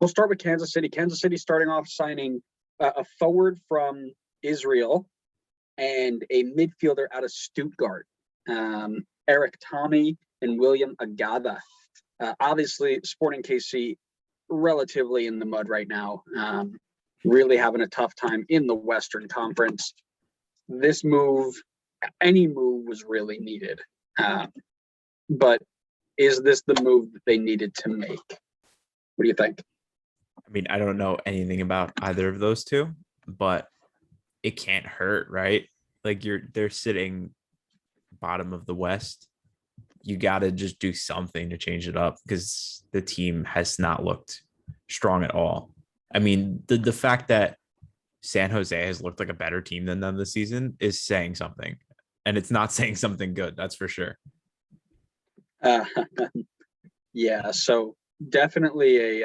we'll start with Kansas City. Kansas City starting off signing a forward from Israel and a midfielder out of Stuttgart, Erik Thommy and William Agada. Obviously, Sporting KC relatively in the mud right now, really having a tough time in the Western Conference. This move, any move was really needed. But is this the move that they needed to make? What do you think? I mean, I don't know anything about either of those two, but it can't hurt, right? Like they're sitting bottom of the West. You got to just do something to change it up because the team has not looked strong at all. I mean, the fact that San Jose has looked like a better team than them this season is saying something, and it's not saying something good. That's for sure. Yeah, so definitely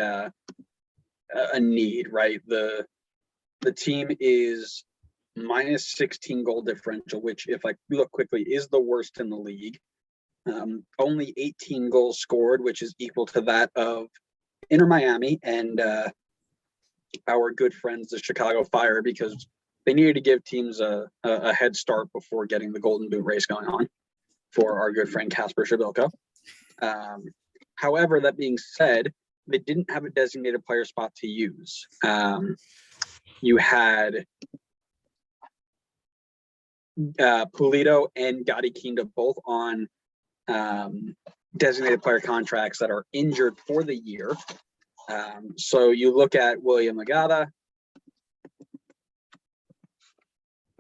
a need, right? The team is minus 16 goal differential, which, if I look quickly, is the worst in the league. Only 18 goals scored, which is equal to that of Inter Miami and our good friends, the Chicago Fire, because they needed to give teams a head start before getting the Golden Boot race going on for our good friend Kasper Shabilko. However, that being said, they didn't have a designated player spot to use. You had Pulido and Gadi Kinda both on designated player contracts that are injured for the year. So you look at William Agada,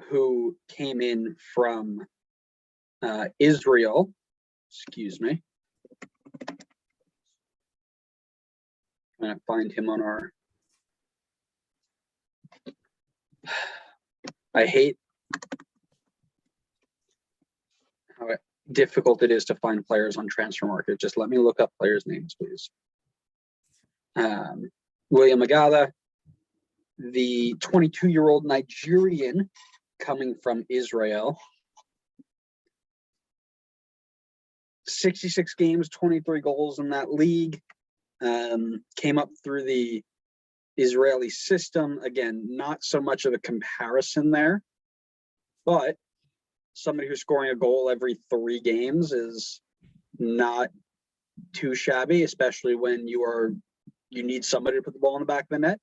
who came in from Israel. Excuse me. I'm going to find him on our... I hate how difficult it is to find players on Transfer Market. Just let me look up players' names, please. William Agada, the 22-year-old Nigerian coming from Israel. 66 games, 23 goals in that league. Came up through the Israeli system. Again, not so much of a comparison there, but somebody who's scoring a goal every 3 games is not too shabby, especially when you need somebody to put the ball in the back of the net.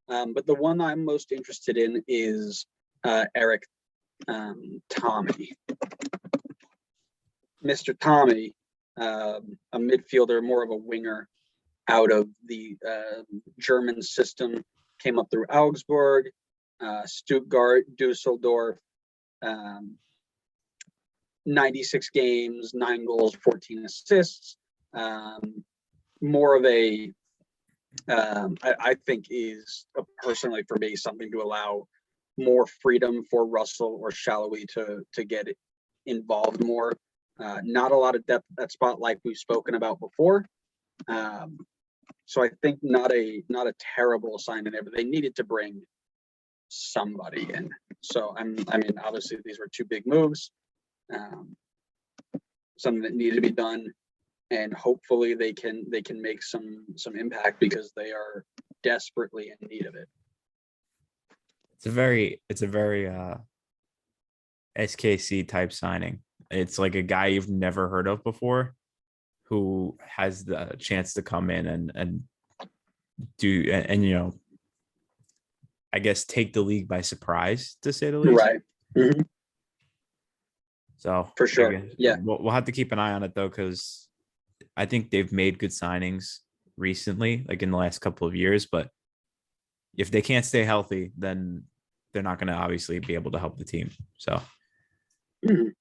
But the one I'm most interested in is Erik Thommy. Mr. Thommy, a midfielder, more of a winger out of the German system, came up through Augsburg, Stuttgart, Dusseldorf, 96 games, 9 goals, 14 assists. More of a, I think is personally for me something to allow more freedom for Russell or Shallowy to get involved more. Not a lot of depth at spot like we've spoken about before. So I think not a terrible assignment there, but they needed to bring somebody in. So I mean, obviously these were 2 big moves, something that needed to be done, and hopefully they can make some impact because they are desperately in need of it. It's a very SKC type signing. It's like a guy you've never heard of before who has the chance to come in and do and you know, I guess take the league by surprise, to say the least. Right. Mm-hmm. So for sure, yeah. We'll have to keep an eye on it though, because I think they've made good signings recently, like in the last couple of years. But if they can't stay healthy, then they're not going to obviously be able to help the team. So mm-hmm.